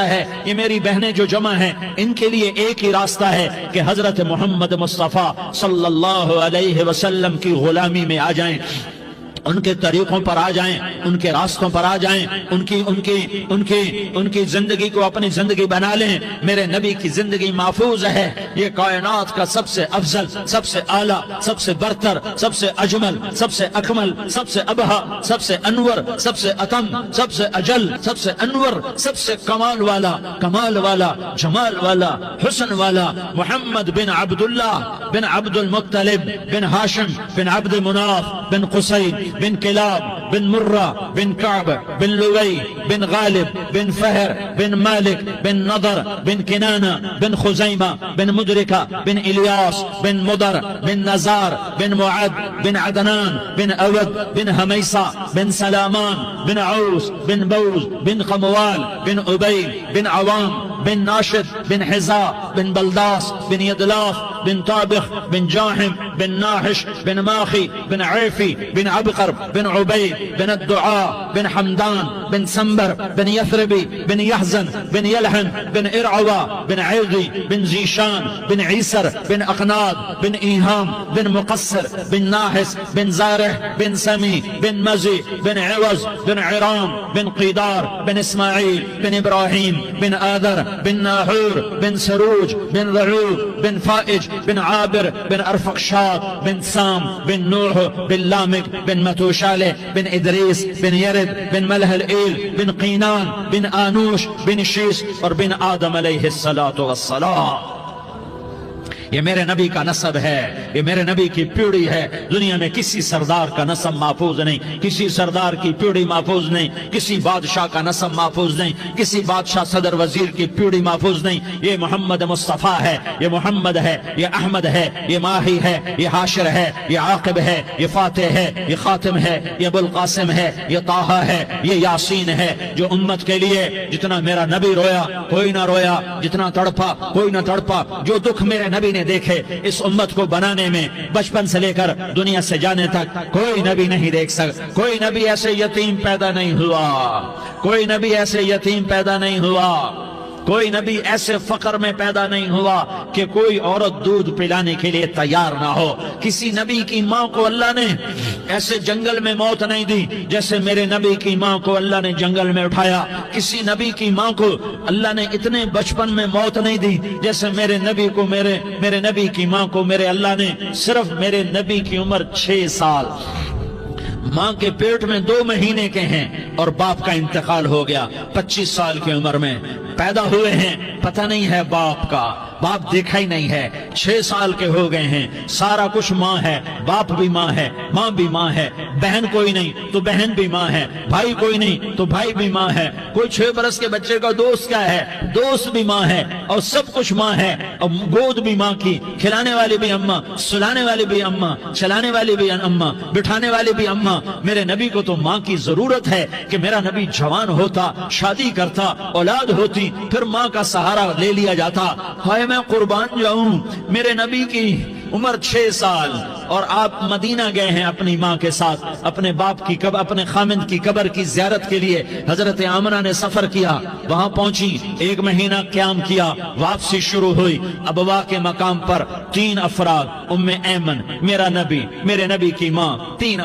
ہے، یہ میری بہنیں جو جمع ہیں ان کے لیے ایک ہی راستہ ہے کہ حضرت محمد مصطفیٰ صلی اللہ علیہ وسلم کی غلامی میں آ جائیں، ان کے طریقوں پر آ جائیں، ان کے راستوں پر آ جائیں، ان کی زندگی کو اپنی زندگی بنا لیں۔ میرے نبی کی زندگی محفوظ ہے، یہ کائنات کا سب سے افضل، سب سے اعلیٰ، سب سے برتر، سب سے اجمل، سب سے اکمل، سب سے ابہا، سب سے انور، سب سے اتم، سب سے اجل، سب سے انور، سب سے کمال والا، جمال والا، حسن والا محمد بن عبداللہ بن عبد المطلب بن ہاشم بن عبد مناف بن قصی بن کلاب بن مرہ بن کعب بن لوی بن غالب بن فہر بن مالک بن نضر بن کنانہ بن خزیمہ بن مدرکہ بن الیاس بن مدر بن نزار بن معد بن عدنان بن اود بن حمیسہ بن سلامان بن عوس بن بوز بن قموال بن عبی بن عوام بن ناشد بن حزا بن بلداس بن یدلاف بن طابخ بن جاحم بن ناحش بن ماخی بن عیفی بن عبقر بن عبید بن الدعاء بن حمدان بن سنبر بن یثربی بن یحزن بن یلحن بن ارعوا بن عیضی بن زیشان بن عیسر بن اقناد بن ایہام بن مقصر بن ناحس بن زارح بن سمی بن مزی بن عوض بن عرام بن قیدار بن اسماعیل بن ابراہیم بن آدر بن ناحور بن سروج بن رعوب بن فائج بن عابر بن ارفقشاد بن سام بن نوح بن لامک بن متوشالہ بن ادریس بن یرد بن ملح الایل بن قینان بن آنوش بن شیس اور بن آدم علیہ السلام۔ یہ میرے نبی کا نسب ہے، یہ میرے نبی کی پیڑھی ہے۔ دنیا میں کسی سردار کا نسب محفوظ نہیں، کسی سردار کی پیڑھی محفوظ نہیں، کسی بادشاہ کا نسب محفوظ نہیں، کسی بادشاہ صدر وزیر کی پیڑھی محفوظ نہیں۔ یہ محمد مصطفیٰ ہے، یہ محمد ہے، یہ احمد ہے، یہ ماہی ہے، یہ حاشر ہے، یہ عاقب ہے، یہ فاتح ہے، یہ خاتم ہے، یہ ابو القاسم ہے، یہ طٰہٰ ہے، یہ یاسین ہے۔ جو امت کے لیے جتنا میرا نبی رویا کوئی نہ رویا، جتنا تڑپا کوئی نہ تڑپا، جو دکھ میرے نبی نے دیکھے اس امت کو بنانے میں، بچپن سے لے کر دنیا سے جانے تک کوئی نبی نہیں دیکھ سکتا۔ کوئی نبی ایسے یتیم پیدا نہیں ہوا، کوئی نبی ایسے یتیم پیدا نہیں ہوا، کوئی نبی ایسے فقر میں پیدا نہیں ہوا کہ کوئی عورت دودھ پلانے کے لیے تیار نہ ہو۔ کسی نبی کی ماں کو اللہ نے ایسے جنگل میں موت نہیں دی جیسے میرے نبی کی ماں کو اللہ نے جنگل میں اٹھایا۔ کسی نبی کی ماں کو اللہ نے اتنے بچپن میں موت نہیں دی جیسے میرے نبی کو میرے نبی کی ماں کو میرے اللہ نے صرف میرے نبی کی عمر 6 سال، ماں کے پیٹ میں 2 مہینے کے ہیں اور باپ کا انتقال ہو گیا 25 سال کی عمر میں پیدا ہوئے ہیں، پتہ نہیں ہے باپ کا، باپ دیکھا ہی نہیں ہے، 6 سال کے ہو گئے ہیں، سارا کچھ ماں ہے، باپ بھی ماں ہے، ماں بھی ماں ہے، بہن کوئی نہیں تو بہن بھی ماں ہے، بھائی کوئی نہیں تو بھائی بھی ماں ہے، کوئی 6 برس کے بچے کا دوست کیا ہے، دوست بھی ماں ہے، اور سب کچھ ماں ہے، اور گود بھی ماں کی، کھلانے والی بھی اماں، سلانے والی بھی اماں، چلانے والی بھی اماں، بٹھانے والی بھی اماں۔ میرے نبی کو تو ماں کی ضرورت ہے کہ میرا نبی جوان ہوتا، شادی کرتا، اولاد ہوتی، پھر ماں کا سہارا لے لیا جاتا۔ ہائے میں قربان جاؤں، میرے نبی کی عمر 6 سال اور آپ مدینہ گئے ہیں اپنی ماں کے ساتھ، اپنے باپ کی اپنے خامند کی قبر کی زیارت کے لیے حضرت آمنہ نے سفر کیا، وہاں پہنچی، 1 مہینہ قیام کیا، واپسی شروع ہوئی۔ ابوا کے مقام پر 3 افراد، ام ایمن، میرا نبی، میرے نبی کی ماں، 3